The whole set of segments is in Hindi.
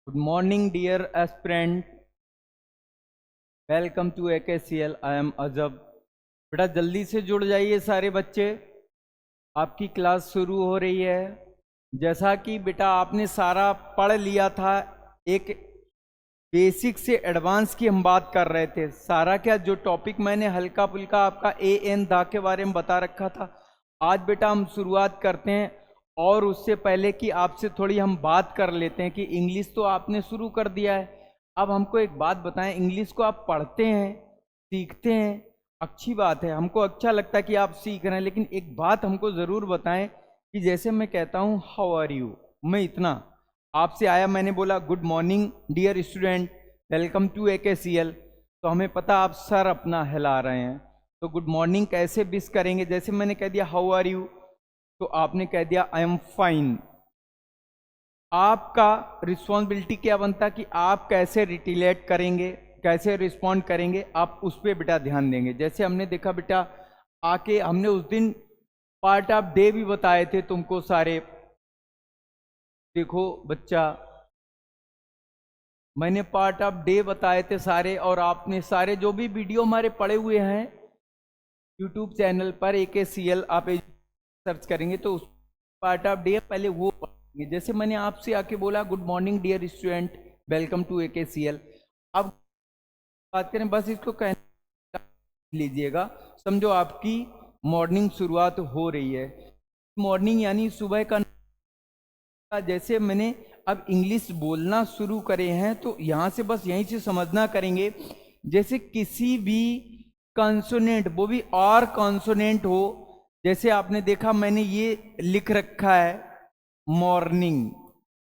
Good morning, dear aspirant. Welcome to AKCL. I am Azab. बेटा जल्दी से जुड़ जाइए सारे बच्चे, आपकी क्लास शुरू हो रही है। जैसा कि बेटा आपने सारा पढ़ लिया था, एक बेसिक से एडवांस की हम बात कर रहे थे। सारा क्या जो टॉपिक मैंने हल्का फुल्का आपका एन दा के बारे में बता रखा था, आज बेटा हम शुरुआत करते हैं। और उससे पहले कि आपसे थोड़ी हम बात कर लेते हैं कि इंग्लिश तो आपने शुरू कर दिया है, अब हमको एक बात बताएं, इंग्लिश को आप पढ़ते हैं, सीखते हैं, अच्छी बात है, हमको अच्छा लगता है कि आप सीख रहे हैं, लेकिन एक बात हमको ज़रूर बताएं कि जैसे मैं कहता हूँ हाउ आर यू, मैं इतना आपसे आया, मैंने बोला good morning dear student, welcome to AKCL, तो हमें पता आप सर अपना हिला रहे हैं, तो गुड मॉर्निंग कैसे विश करेंगे? जैसे मैंने कह दिया हाउ आर यू, तो आपने कह दिया आई एम फाइन। आपका रिस्पॉन्सिबिलिटी क्या बनता कि आप कैसे रिटिलेट करेंगे, कैसे रिस्पॉन्ड करेंगे, आप उस पर बेटा ध्यान देंगे। जैसे हमने देखा बेटा, आके हमने उस दिन पार्ट ऑफ डे भी बताए थे तुमको सारे। देखो बच्चा, मैंने पार्ट ऑफ डे बताए थे सारे, और आपने सारे जो भी वीडियो हमारे पड़े हुए हैं यूट्यूब चैनल पर AKCL आप सर्च करेंगे तो उस पार्ट ऑफ डे पहले वो पढ़ेंगे। जैसे मैंने आपसे आके बोला good morning dear student, welcome to AKCL, अब बात करें बस इसको कहने लीजिएगा, समझो आपकी मॉर्निंग शुरुआत हो रही है। मॉर्निंग यानी सुबह का, जैसे मैंने अब इंग्लिश बोलना शुरू करे हैं तो यहां से बस यहीं से समझना करेंगे। जैसे किसी भी कॉन्सोनेंट, वो भी और कॉन्सोनेंट हो, जैसे आपने देखा मैंने ये लिख रखा है मॉर्निंग,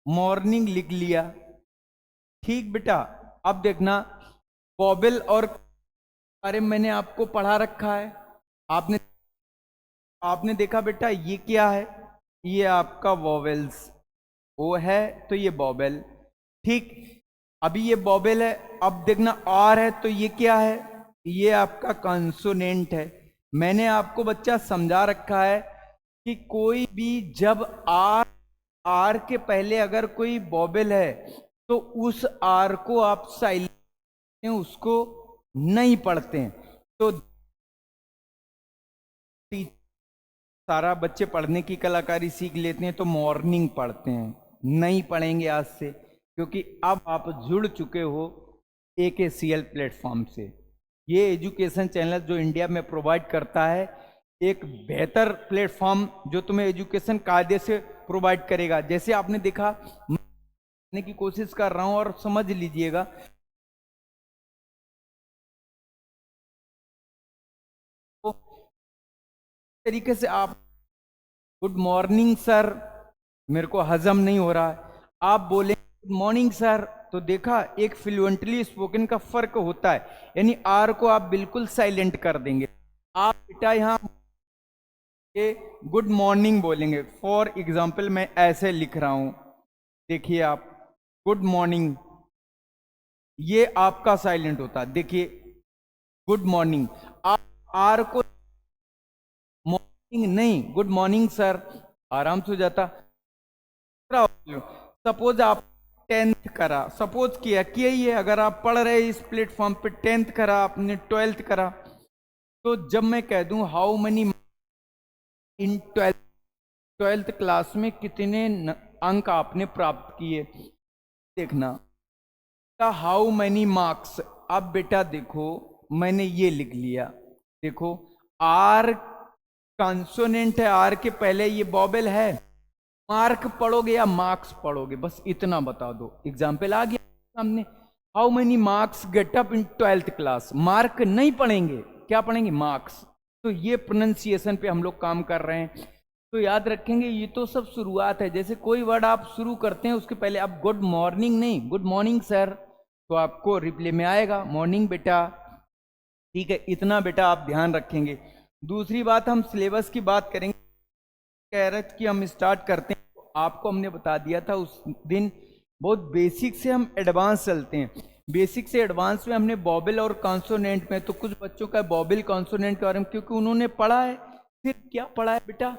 मॉर्निंग लिख लिया, ठीक बेटा। अब देखना वॉवेल और बारे में मैंने आपको पढ़ा रखा है, आपने आपने देखा बेटा ये क्या है, ये आपका वॉवेल्स, वो है तो ये बॉबेल, ठीक। अभी ये बॉबेल है, अब देखना आर है तो ये क्या है, ये आपका कंसोनेंट है। मैंने आपको बच्चा समझा रखा है कि कोई भी जब आर आर के पहले अगर कोई बॉबेल है तो उस आर को आप साइलेंट, उसको नहीं पढ़ते हैं। तो सारा बच्चे पढ़ने की कलाकारी सीख लेते हैं तो मॉर्निंग पढ़ते हैं, नहीं पढ़ेंगे आज से, क्योंकि अब आप जुड़ चुके हो AKCL प्लेटफॉर्म से। ये एजुकेशन चैनल जो इंडिया में प्रोवाइड करता है एक बेहतर प्लेटफॉर्म जो तुम्हें एजुकेशन कायदे से प्रोवाइड करेगा। जैसे आपने देखा, मैं की कोशिश कर रहा हूं और समझ लीजिएगा, तो तरीके से आप गुड मॉर्निंग सर, मेरे को हजम नहीं हो रहा है, आप बोले गुड मॉर्निंग सर, तो देखा एक फ्लुएंटली स्पोकन का फर्क होता है, यानी आर को आप बिल्कुल साइलेंट कर देंगे। आप बेटा यहाँ गुड मॉर्निंग बोलेंगे, फॉर एग्जाम्पल मैं ऐसे लिख रहा हूं, देखिए आप गुड मॉर्निंग, ये आपका साइलेंट होता है, देखिए गुड मॉर्निंग, आप आर को मॉर्निंग नहीं, गुड मॉर्निंग सर, आराम से हो जाता। सपोज आप 10th करा, सपोज किया ही है, अगर आप पढ़ रहे इस प्लेटफॉर्म पे 10th करा, आपने 12th करा, तो जब मैं कह दूं how money in 12th class में कितने अंक आपने प्राप्त किए, देखना हाउ मैनी मार्क्स। अब बेटा देखो मैंने ये लिख लिया, देखो आर कंसोनेंट है, आर के पहले ये बॉबेल है, मार्क पढ़ोगे या मार्क्स पढ़ोगे, बस इतना बता दो। एग्जाम्पल आ गया सामने, how many marks get up in 12th class, mark नहीं पढ़ेंगे, क्या पढ़ेंगे, मार्क्स। तो ये प्रोनाउंसिएशन पे हम लोग काम कर रहे हैं, तो याद रखेंगे ये तो सब शुरुआत है। जैसे कोई वर्ड आप शुरू करते हैं उसके पहले आप गुड मॉर्निंग नहीं, गुड मॉर्निंग सर, तो आपको रिप्लाई में आएगा मॉर्निंग बेटा, ठीक है, इतना बेटा आप ध्यान रखेंगे। दूसरी बात, हम सिलेबस की बात करेंगे, कह रहे थे कि हम स्टार्ट करते हैं, तो आपको हमने बता दिया था उस दिन, बहुत बेसिक से हम एडवांस चलते हैं। बेसिक से एडवांस में हमने बॉबल और कॉन्सोनेंट में, तो कुछ बच्चों का बॉबल कॉन्सोनेंट के बारे में क्योंकि उन्होंने पढ़ा है, फिर क्या पढ़ा है बेटा,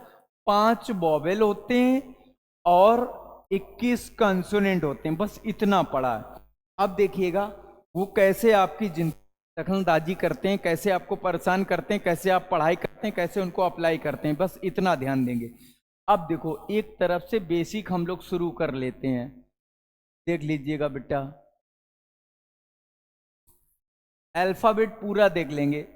5 बॉबल होते हैं और 21 कंसोनेंट होते हैं, बस इतना पढ़ा है। अब देखिएगा वो कैसे आपकी जिंदगी दखलंदाजी करते हैं, कैसे आपको परेशान करते हैं, कैसे आप पढ़ाई करते हैं, कैसे उनको अप्लाई करते हैं, बस इतना ध्यान देंगे। अब देखो एक तरफ से बेसिक हम लोग शुरू कर लेते हैं, देख लीजिएगा बेटा, अल्फाबेट पूरा देख लेंगे।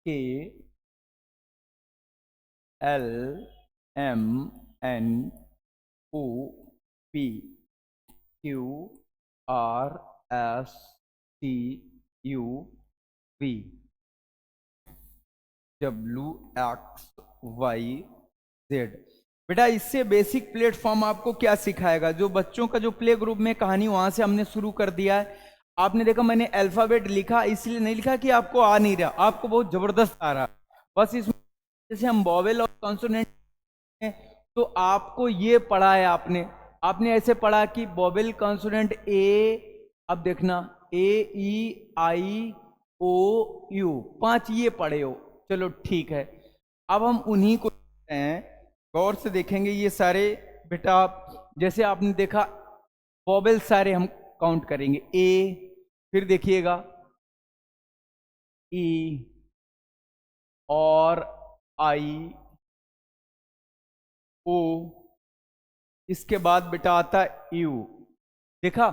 K L M N O P Q R S T U V W X Y Z. बेटा इससे बेसिक प्लेटफॉर्म आपको क्या सिखाएगा, जो बच्चों का जो प्ले ग्रुप में कहानी वहां से हमने शुरू कर दिया है। आपने देखा मैंने अल्फाबेट लिखा, इसलिए नहीं लिखा कि आपको आ नहीं रहा, आपको बहुत जबरदस्त आ रहा। बस इसमें जैसे हम वॉवेल और कॉन्सोनेंट, तो आपको ये पढ़ा है आपने ऐसे पढ़ा कि वॉवेल कॉन्सोनेंट ए, अब देखना ए ई आई ओ यू, 5 ये पढ़े हो, चलो ठीक है। अब हम उन्हीं को हैं, गौर से देखेंगे ये सारे बेटा। जैसे आपने देखा वॉवेल सारे हम काउंट करेंगे, ए, फिर देखिएगा ई और आई ओ, इसके बाद बेटा आता है यू। देखा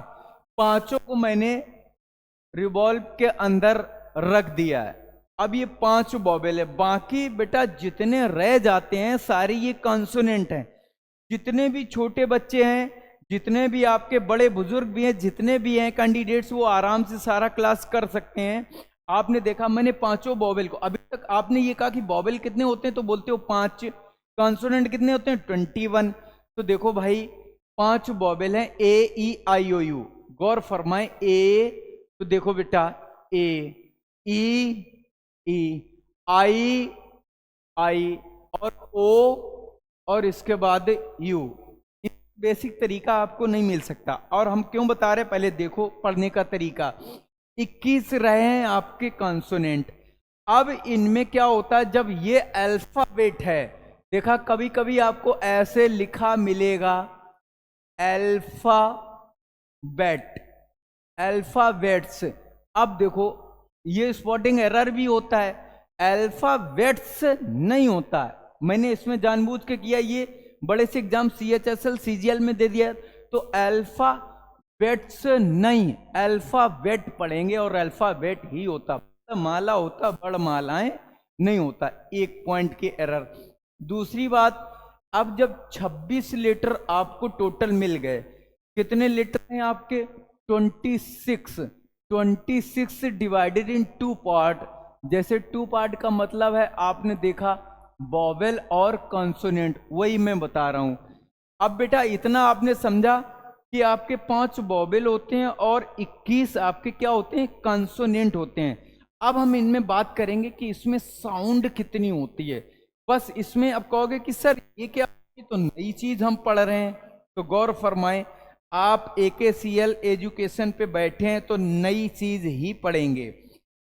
पांचों को मैंने रिवॉल्व के अंदर रख दिया है। अब ये 5 वॉवेल है, बाकी बेटा जितने रह जाते हैं सारे ये कॉन्सोनेंट हैं। जितने भी छोटे बच्चे हैं, जितने भी आपके बड़े बुजुर्ग भी हैं, जितने भी हैं कैंडिडेट्स, वो आराम से सारा क्लास कर सकते हैं। आपने देखा मैंने 5 वॉवेल को, अभी तक आपने ये कहा कि वॉवेल कितने होते हैं तो बोलते हो 5, कॉन्सोनेंट कितने होते हैं 21। तो देखो भाई 5 वॉवेल हैं, ए ई आई ओ यू। गौर फरमाए ए, तो देखो बेटा ए, ई ई, आई आई और ओ, और इसके बाद यू। बेसिक तरीका आपको नहीं मिल सकता। और हम क्यों बता रहे हैं, पहले देखो पढ़ने का तरीका। 21 रहे हैं आपके कॉन्सोनेंट। अब इनमें क्या होता है, जब ये अल्फाबेट है, देखा कभी कभी आपको ऐसे लिखा मिलेगा अल्फाबेट, अल्फाबेट्स। अब देखो ये स्पॉटिंग एरर भी होता है, अल्फाबेट्स नहीं होता है। मैंने इसमें जानबूझ के किया, ये बड़े से एग्जाम CHSL CGL में दे दिया, तो अल्फाबेट्स नहीं, अल्फाबेट पढ़ेंगे और अल्फाबेट ही होता, माला होता, बड़ मालाएं नहीं होता। 1 पॉइंट के एरर। दूसरी बात, अब जब 26 लेटर आपको टोटल मिल गए, कितने लेटर हैं आपके 26 डिवाइडेड इन 2 पार्ट। जैसे 2 पार्ट का मतलब है आपने देखा वॉवेल और कॉन्सोनेंट, वही मैं बता रहा हूं। अब बेटा इतना आपने समझा कि आपके 5 वॉवेल होते हैं और 21 आपके क्या होते हैं, कॉन्सोनेंट होते हैं। अब हम इनमें बात करेंगे कि इसमें साउंड कितनी होती है। बस इसमें अब कहोगे कि सर ये क्या, ये तो नई चीज हम पढ़ रहे हैं। तो गौर फरमाएं, आप AKCL एजुकेशन पे बैठे हैं तो नई चीज ही पढ़ेंगे।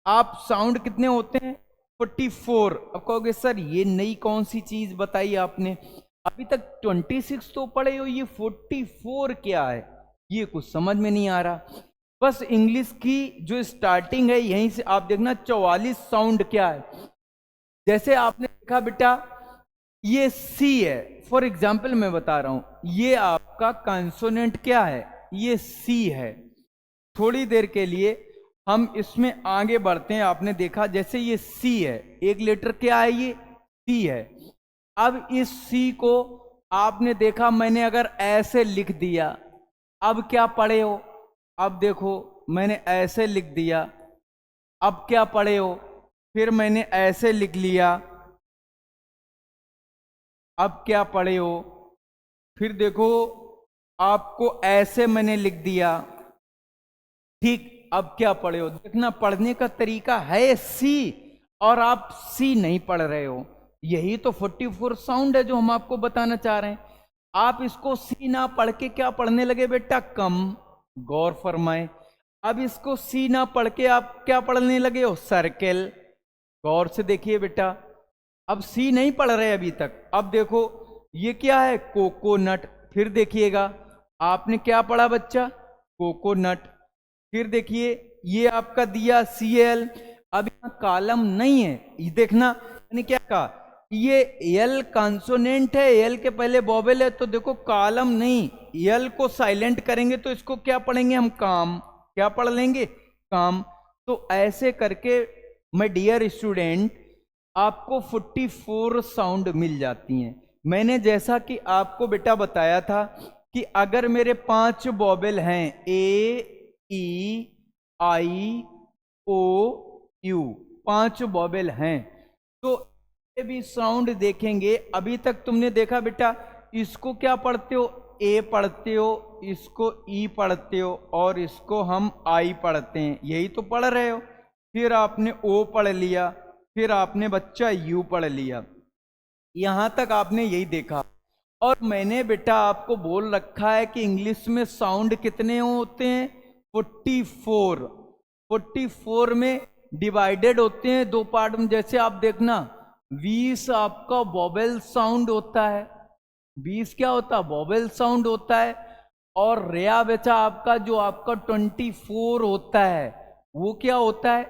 आप साउंड कितने होते हैं 44। अब कहोगे सर ये नई कौन सी चीज बताई आपने, अभी तक 26 तो पढ़े हो, ये 44 क्या है, ये कुछ समझ में नहीं आ रहा। बस इंग्लिश की जो स्टार्टिंग है यहीं से आप देखना 44 साउंड क्या है। जैसे आपने देखा बेटा ये सी है, फॉर एग्जाम्पल मैं बता रहा हूं, ये आपका कंसोनेंट क्या है, ये सी है। थोड़ी देर के लिए हम इसमें आगे बढ़ते हैं। आपने देखा जैसे ये सी है, एक लेटर क्या है, ये सी है। अब इस सी को आपने देखा मैंने अगर ऐसे लिख दिया, अब क्या पढ़े हो, अब देखो मैंने ऐसे लिख दिया, अब क्या पढ़े हो, फिर मैंने ऐसे लिख लिया, अब क्या पढ़े हो, फिर देखो आपको ऐसे मैंने लिख दिया, ठीक, अब क्या पढ़े हो। देखना पढ़ने का तरीका है सी, और आप सी नहीं पढ़ रहे हो। यही तो 44 साउंड है जो हम आपको बताना चाह रहे हैं। आप इसको सी ना पढ़ के क्या पढ़ने लगे बेटा, कम। गौर फरमाए, अब इसको सी ना पढ़ के आप क्या पढ़ने लगे हो? सर्कल। गौर से देखिए बेटा, अब सी नहीं पढ़ रहे अभी तक। अब देखो ये क्या है? कोकोनट। फिर देखिएगा आपने क्या पढ़ा बच्चा? कोकोनट। फिर देखिए ये आपका दिया Cl। अब यहाँ कॉलम नहीं है, ये देखना मैंने क्या कहा, ये एल कॉन्सोनेंट है, एल के पहले वोवेल है, तो देखो कॉलम नहीं, एल को साइलेंट करेंगे तो इसको क्या पढ़ेंगे हम? काम। क्या पढ़ लेंगे? काम। तो ऐसे करके माय डियर स्टूडेंट आपको 44 साउंड मिल जाती हैं। मैंने जैसा कि आपको बेटा बताया था कि अगर मेरे 5 वोवेल हैं, ए ई आई ओ यू, 5 वोवेल हैं, तो ये भी साउंड देखेंगे। अभी तक तुमने देखा बेटा, इसको क्या पढ़ते हो? ए पढ़ते हो, इसको ई पढ़ते हो, और इसको हम आई पढ़ते हैं, यही तो पढ़ रहे हो। फिर आपने ओ पढ़ लिया, फिर आपने बच्चा यू पढ़ लिया, यहां तक आपने यही देखा। और मैंने बेटा आपको बोल रखा है कि इंग्लिश में साउंड कितने होते हैं? 44। 44 में डिवाइडेड होते हैं 2 पार्ट में। जैसे आप देखना 20 आपका वोवेल साउंड होता है, 20 क्या होता है? वोवेल साउंड होता है। और रेया बेचा आपका जो आपका 24 होता है वो क्या होता है?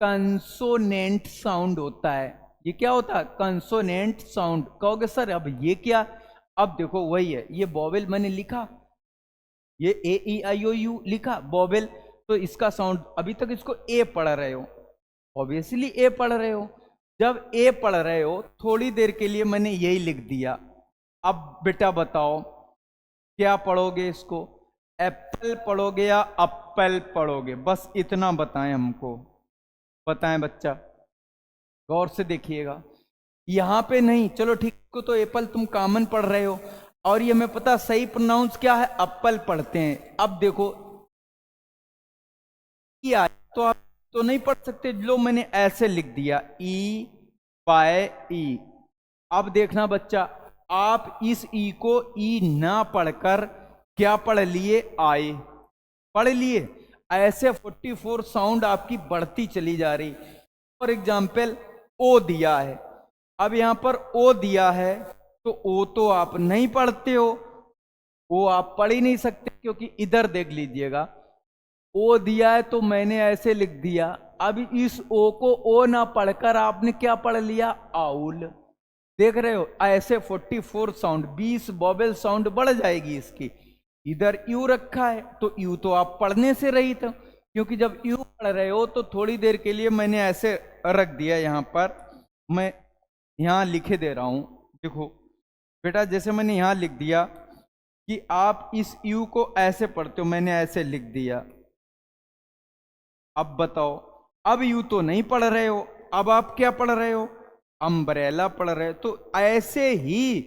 कंसोनेंट साउंड होता है। ये क्या होता है? Consonant sound. कहोगे सर अब ये क्या? अब देखो वही है, ये वोवेल मैंने लिखा, ये ए ई आई ओ यू लिखा वोवेल, तो इसका साउंड अभी तक इसको ए पढ़ रहे हो, ऑब्वियसली ए पढ़ रहे हो। जब ए पढ़ रहे हो थोड़ी देर के लिए मैंने यही लिख दिया। अब बेटा बताओ क्या पढ़ोगे इसको? एप्पल पढ़ोगे या एप्पल पढ़ोगे? बस इतना बताएं हमको, बताएं बच्चा, गौर से देखिएगा। यहां पे नहीं, चलो ठीक को तो एप्पल तुम कॉमन पढ़ रहे हो, और ये मैं पता सही प्रोनाउंस क्या है? एप्पल पढ़ते हैं। अब देखो तो आप तो नहीं पढ़ सकते, लो मैंने ऐसे लिख दिया ई बाय ई। अब देखना बच्चा, आप इस ई को ई ना पढ़कर क्या पढ़ लिए? आई पढ़ लिए। ऐसे 44 साउंड आपकी बढ़ती चली जा रही। फॉर एग्जाम्पल ओ दिया है, अब यहां पर ओ दिया है, तो ओ तो आप नहीं पढ़ते हो, ओ आप पढ़ ही नहीं सकते, क्योंकि इधर देख लीजिएगा ओ दिया है तो मैंने ऐसे लिख दिया। अब इस ओ को ओ ना पढ़कर आपने क्या पढ़ लिया? आउल। देख रहे हो ऐसे 44 साउंड, 20 वोवेल साउंड बढ़ जाएगी इसकी। इधर यू रखा है तो यू तो आप पढ़ने से रहित हो, क्योंकि जब यू पढ़ रहे हो तो थोड़ी देर के लिए मैंने ऐसे रख दिया। यहां पर मैं यहां लिखे दे रहा हूं, देखो बेटा, जैसे मैंने यहां लिख दिया कि आप इस यू को ऐसे पढ़ते हो, मैंने ऐसे लिख दिया। अब बताओ, अब यू तो नहीं पढ़ रहे हो, अब आप क्या पढ़ रहे हो? अम्ब्रेला पढ़ रहे हो। तो ऐसे ही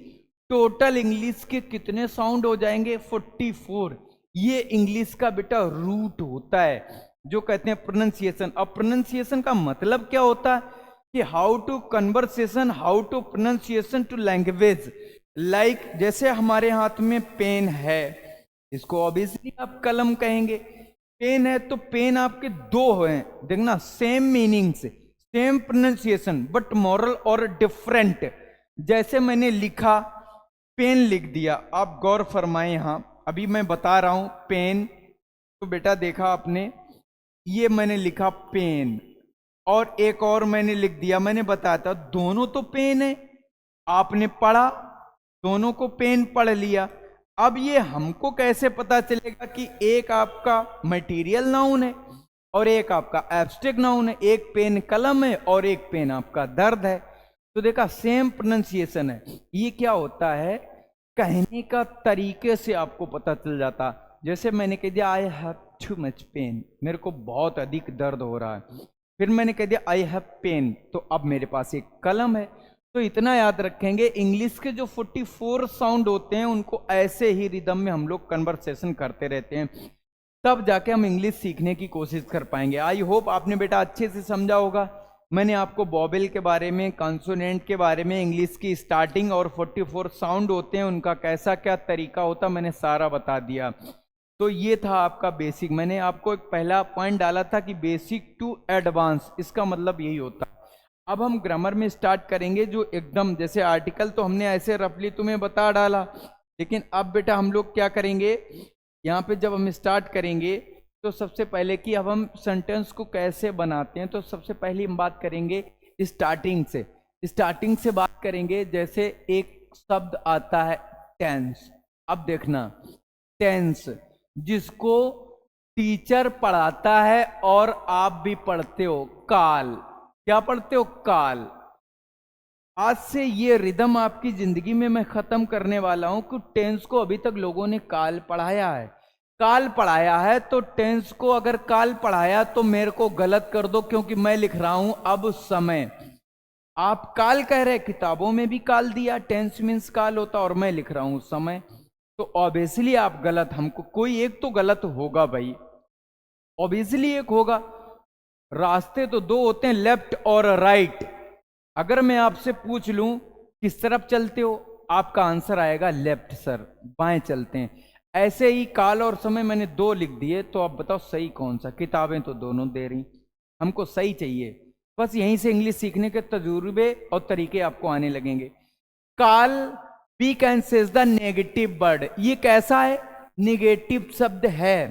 टोटल इंग्लिश के कितने साउंड हो जाएंगे? 44। ये इंग्लिश का बेटा रूट होता है, जो कहते हैं प्रोनंसिएशन। अब प्रोनंसिएशन का मतलब क्या होता है कि how to conversation, how to pronunciation to language. Like जैसे हमारे हाथ में पेन है, इसको ऑब्वियसली आप कलम कहेंगे। पेन है तो पेन आपके 2 हैं, देखना सेम मीनिंग से, सेम प्रोनाउंसिएशन, बट मॉरल और डिफरेंट। जैसे मैंने लिखा पेन लिख दिया, आप गौर फरमाएं, यहां अभी मैं बता रहा हूं पेन, तो बेटा देखा आपने, ये मैंने लिखा पेन, और एक और मैंने लिख दिया, मैंने बताया था दोनों तो पेन है, आपने पढ़ा, दोनों को पेन पढ़ लिया। अब ये हमको कैसे पता चलेगा कि एक आपका मटेरियल नाउन है और एक आपका एब्स्ट्रैक्ट नाउन है? एक पेन कलम है और एक पेन आपका दर्द है। तो देखा सेम प्रोनाउंसिएशन है। ये क्या होता है, कहने का तरीके से आपको पता चल जाता। जैसे मैंने कह दिया I have too much pain, मेरे को बहुत अधिक दर्द हो रहा है। फिर मैंने कह दिया आई हैव पेन, तो अब मेरे पास एक कलम है। तो इतना याद रखेंगे, इंग्लिश के जो 44 साउंड होते हैं उनको ऐसे ही रिदम में हम लोग कन्वर्सेशन करते रहते हैं, तब जाके हम इंग्लिश सीखने की कोशिश कर पाएंगे। आई होप आपने बेटा अच्छे से समझा होगा। मैंने आपको वोवेल के बारे में, कॉन्सोनेंट के बारे में, इंग्लिश की स्टार्टिंग और 44 साउंड होते हैं उनका कैसा क्या तरीका होता, मैंने सारा बता दिया। तो ये था आपका बेसिक। मैंने आपको एक पहला पॉइंट डाला था कि बेसिक टू एडवांस, इसका मतलब यही होता। अब हम ग्रामर में स्टार्ट करेंगे, जो एकदम जैसे आर्टिकल तो हमने ऐसे रफली तुम्हें बता डाला, लेकिन अब बेटा हम लोग क्या करेंगे, यहाँ पे जब हम स्टार्ट करेंगे तो सबसे पहले कि अब हम सेंटेंस को कैसे बनाते हैं, तो सबसे पहले हम बात करेंगे स्टार्टिंग से। स्टार्टिंग से बात करेंगे, जैसे एक शब्द आता है टेंस। अब देखना, टेंस जिसको टीचर पढ़ाता है और आप भी पढ़ते हो, काल। क्या पढ़ते हो? काल। आज से ये रिदम आपकी जिंदगी में मैं खत्म करने वाला हूं कि टेंस को अभी तक लोगों ने काल पढ़ाया है। काल पढ़ाया है तो टेंस को अगर काल पढ़ाया तो मेरे को गलत कर दो, क्योंकि मैं लिख रहा हूं अब समय। आप काल कह रहे, किताबों में भी काल दिया, टेंस मीन्स काल होता, और मैं लिख रहा हूं समय। तो ऑब्वियसली आप गलत, हमको कोई एक तो गलत होगा भाई, ऑब्वियसली एक होगा। रास्ते तो दो होते हैं, लेफ्ट और राइट। अगर मैं आपसे पूछ लूं किस तरफ चलते हो, आपका आंसर आएगा लेफ्ट सर, बाएं चलते हैं। ऐसे ही काल और समय मैंने दो लिख दिए, तो आप बताओ सही कौन सा? किताबें तो दोनों दे रही, हमको सही चाहिए। बस यहीं से इंग्लिश सीखने के तजुर्बे और तरीके आपको आने लगेंगे। Call we can say the negative word, ये कैसा है? नेगेटिव शब्द है।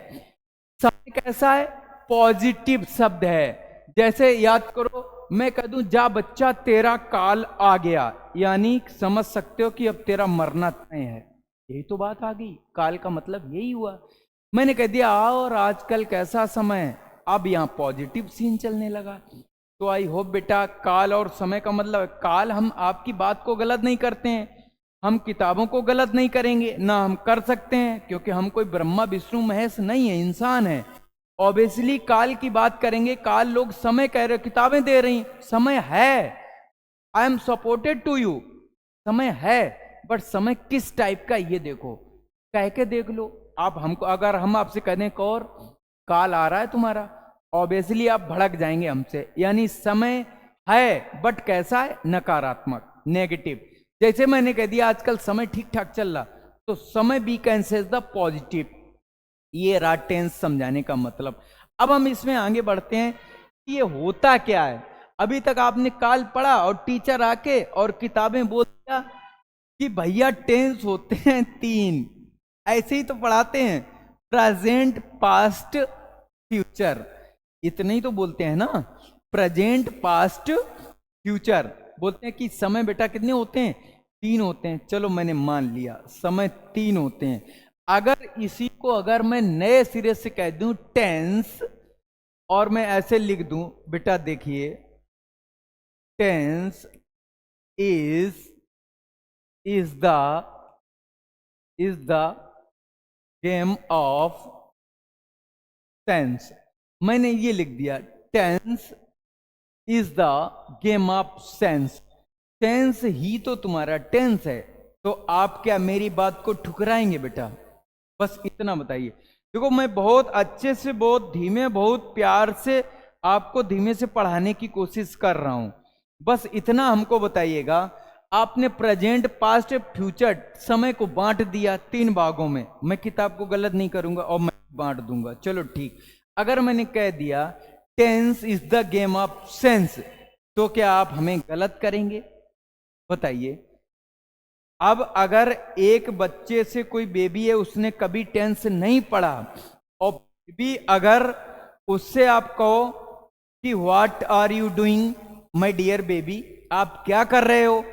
समय कैसा है? पॉजिटिव शब्द है। जैसे याद करो, मैं कह दूं जा बच्चा तेरा काल आ गया, यानी समझ सकते हो कि अब तेरा मरना तय है। यही तो बात आ गई, काल का मतलब यही हुआ। मैंने कह दिया और आजकल कैसा समय है, अब यहां पॉजिटिव सीन चलने लगा। तो आई होप बेटा, काल और समय का मतलब, काल हम आपकी बात को गलत नहीं करते हैं, हम किताबों को गलत नहीं करेंगे, ना हम कर सकते हैं, क्योंकि हम कोई ब्रह्मा विष्णु महेश नहीं है, इंसान है। ऑब्वियसली काल की बात करेंगे, काल लोग समय कह रहे, किताबें दे रही, समय है, I am supported to you, समय है, बट समय किस टाइप का ये देखो, कह के देख लो आप हमको। अगर हम आपसे कहें कौर काल आ रहा है तुम्हारा, ऑब्वियसली आप भड़क जाएंगे हमसे। यानी समय है बट कैसा है? नकारात्मक, नेगेटिव। जैसे मैंने कह दिया आजकल समय ठीक ठाक चल रहा, तो समय we can say the positive, ये रहा टेंस समझाने का मतलब। अब हम इसमें आगे बढ़ते हैं कि ये होता क्या है। अभी तक आपने काल पढ़ा और टीचर आके और किताबें बोल दिया कि भैया टेंस होते हैं तीन, ऐसे ही तो पढ़ाते हैं, प्रेजेंट, पास्ट, फ्यूचर, इतने ही तो बोलते हैं ना, प्रेजेंट, पास्ट, फ्यूचर। बोलते हैं कि समय बेटा कितने होते हैं? तीन होते हैं। चलो मैंने मान लिया समय तीन होते हैं। अगर इसी को अगर मैं नए सिरे से कह दूं टेंस, और मैं ऐसे लिख दूं बेटा, देखिए tense is the game of tense. मैंने ये लिख दिया, tense is the game of sense. Tense ही तो तुम्हारा टेंस है, तो आप क्या मेरी बात को ठुकराएंगे बेटा? बस इतना बताइए। देखो मैं बहुत अच्छे से, बहुत धीमे, बहुत प्यार से आपको धीमे से पढ़ाने की कोशिश कर रहा हूं, बस इतना हमको बताइएगा। आपने प्रेजेंट, पास्ट, फ्यूचर समय को बांट दिया तीन भागों में, मैं किताब को गलत नहीं करूंगा और मैं बांट दूंगा, चलो ठीक। अगर मैंने कह दिया tense is the game of sense, तो क्या आप हमें गलत करेंगे? बताइए। अब अगर एक बच्चे से, कोई बेबी है, उसने कभी टेंस नहीं पढ़ा, और भी अगर उससे आप कहो कि what are you doing my dear baby, आप क्या कर रहे हो,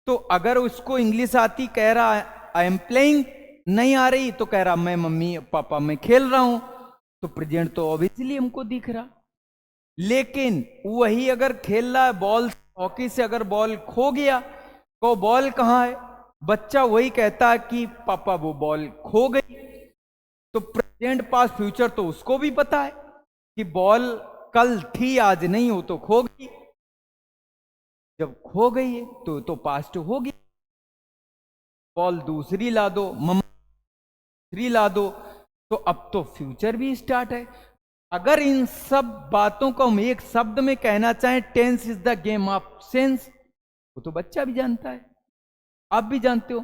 तो अगर उसको इंग्लिश आती, कह रहा आई एम प्लेइंग, नहीं आ रही तो कह रहा मैं मम्मी पापा मैं खेल रहा हूं, तो प्रेजेंट तो ऑब्वियसली हमको दिख रहा। लेकिन वही अगर खेल रहा है बॉल, हॉकी से अगर बॉल खो गया, तो बॉल कहां है, बच्चा वही कहता है कि पापा वो बॉल खो गई। तो प्रेजेंट, पास्ट, फ्यूचर तो उसको भी पता है कि बॉल कल थी आज नहीं, हो तो खो गई। जब खो गई है तो पास्ट हो गई, बॉल दूसरी ला दो, मम्मा दूसरी ला दो, तो अब तो फ्यूचर भी स्टार्ट है। अगर इन सब बातों को हम एक शब्द में कहना चाहें, tense is the game of sense, वो तो बच्चा भी जानता है, आप भी जानते हो।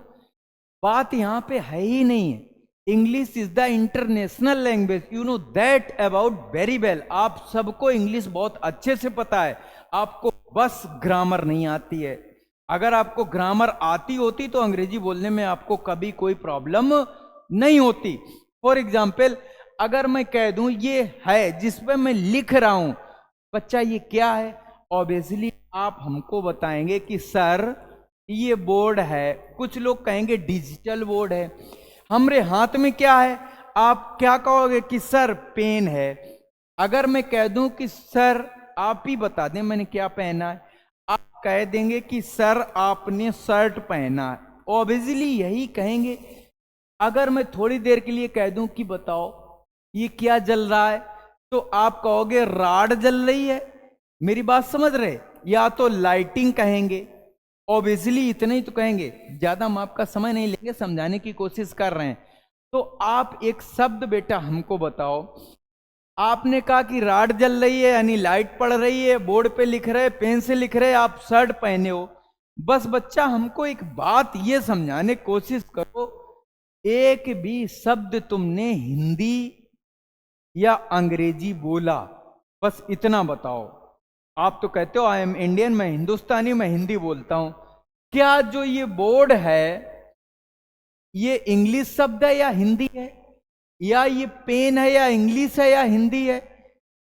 बात यहां पे है ही नहीं है English is the international language, you know that about very well. आप सबको इंग्लिश बहुत अच्छे से पता है, आपको बस ग्रामर नहीं आती है। अगर आपको ग्रामर आती होती तो अंग्रेजी बोलने में आपको कभी कोई प्रॉब्लम नहीं होती। फॉर एग्जाम्पल, अगर मैं कह दूं ये है जिस पे मैं लिख रहा हूं, बच्चा ये क्या है, ऑब्वियसली आप हमको बताएंगे कि सर ये बोर्ड है। कुछ लोग कहेंगे डिजिटल बोर्ड है। हमारे हाथ में क्या है, आप क्या कहोगे कि सर पेन है। अगर मैं कह दूं कि सर आप ही बता दें मैंने क्या पहना है, आप कह देंगे कि सर आपने शर्ट पहना है, ऑब्वियसली यही कहेंगे। अगर मैं थोड़ी देर के लिए कह दूं कि बताओ ये क्या जल रहा है, तो आप कहोगे राड जल रही है। मेरी बात समझ रहे, या तो लाइटिंग कहेंगे, ऑब्वियसली इतना ही तो कहेंगे। ज्यादा हम आपका समय नहीं लेंगे, समझाने की कोशिश कर रहे हैं। तो आप एक शब्द बेटा हमको बताओ, आपने कहा कि राड जल रही है यानी लाइट पड़ रही है, बोर्ड पे लिख रहे, पेन से लिख रहे, आप शर्ट पहने हो। बस बच्चा हमको एक बात ये समझाने की कोशिश करो, एक भी शब्द तुमने हिंदी या अंग्रेजी बोला, बस इतना बताओ। आप तो कहते हो आई एम इंडियन, मैं हिंदुस्तानी, मैं हिंदी बोलता हूं। क्या जो ये बोर्ड है ये इंग्लिश शब्द है या हिंदी है, या ये पेन है या इंग्लिश है या हिंदी है,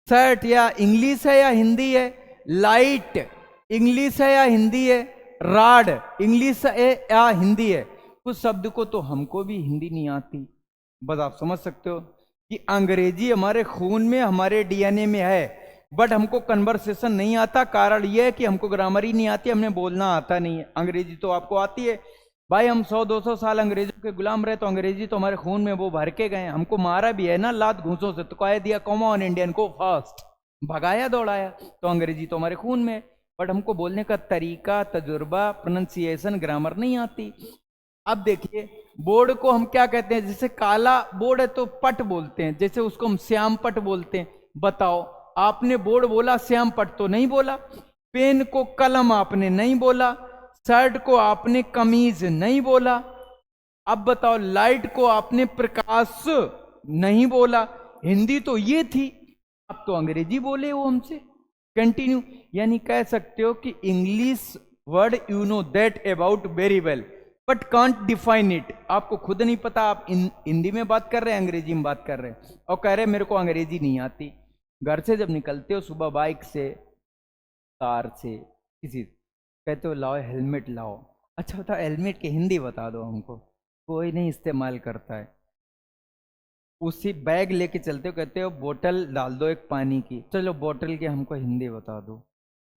शर्ट या इंग्लिश है या हिंदी है, लाइट इंग्लिश है या हिंदी है, राड इंग्लिश है या हिंदी है। कुछ शब्द को तो हमको भी हिंदी नहीं आती। बस आप समझ सकते हो कि अंग्रेजी हमारे खून में, हमारे डीएनए में है, बट हमको कन्वर्सेशन नहीं आता। कारण यह है कि हमको ग्रामर ही नहीं आती, हमने बोलना आता नहीं है। अंग्रेजी तो आपको आती है भाई, हम 100-200 साल अंग्रेजों के गुलाम रहे, तो अंग्रेजी तो हमारे खून में वो भर के गए। हमको मारा भी है ना लात घूंसों से, तो कह दिया कॉमन ऑन इंडियन को फर्स्ट, भगाया दौड़ाया, तो अंग्रेजी तो हमारे खून में। बट हमको बोलने का तरीका, तजुर्बा, प्रोनाउंसिएशन, ग्रामर नहीं आती। अब देखिए बोर्ड को हम क्या कहते हैं, जैसे काला बोर्ड है तो पट बोलते हैं, जैसे उसको हम श्याम पट बोलते हैं। बताओ आपने बोर्ड बोला, श्याम पट तो नहीं बोला। पेन को कलम आपने नहीं बोला, शर्ट को आपने कमीज नहीं बोला। अब बताओ लाइट को आपने प्रकाश नहीं बोला। हिंदी तो ये थी, अब तो अंग्रेजी बोले वो हमसे। कंटिन्यू, यानी कह सकते हो कि English word you know that about very well but can't define it. आपको खुद नहीं पता, आप हिंदी में बात कर रहे हैं, अंग्रेजी में बात कर रहे हैं, और कह रहे हैं मेरे को अंग्रेजी नहीं आती। घर से जब निकलते हो सुबह बाइक से, कार से, किसी कहते हो लाओ हेलमेट लाओ, अच्छा बताओ हेलमेट की हिंदी बता दो हमको, कोई नहीं इस्तेमाल करता है। उसी बैग लेके चलते हो, कहते हो बोतल डाल दो एक पानी की, चलो बोतल की हमको हिंदी बता दो।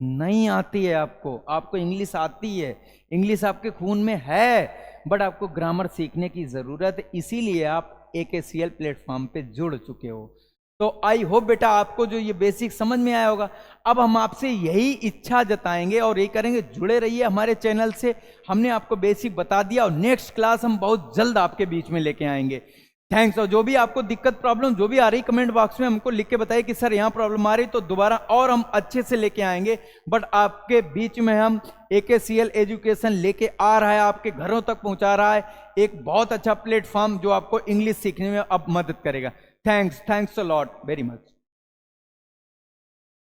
नहीं आती है आपको। आपको इंग्लिश आती है, इंग्लिश आपके खून में है, बट आपको ग्रामर सीखने की जरूरत है। इसीलिए आप AKCL प्लेटफॉर्म पे जुड़ चुके हो। तो आई होप बेटा आपको जो ये बेसिक समझ में आया होगा। अब हम आपसे यही इच्छा जताएंगे और यही करेंगे, जुड़े रहिए हमारे चैनल से। हमने आपको बेसिक बता दिया और नेक्स्ट क्लास हम बहुत जल्द आपके बीच में लेके आएंगे। थैंक्स। और जो भी आपको दिक्कत, प्रॉब्लम जो भी आ रही, कमेंट बॉक्स में हमको लिख के बताइए कि सर यहाँ प्रॉब्लम आ रही, तो दोबारा और हम अच्छे से लेके आएंगे। बट आपके बीच में हम AKCL एजुकेशन लेके आ रहा है, आपके घरों तक पहुंचा रहा है, एक बहुत अच्छा प्लेटफॉर्म जो आपको इंग्लिश सीखने में अब मदद करेगा। Thanks a lot very much.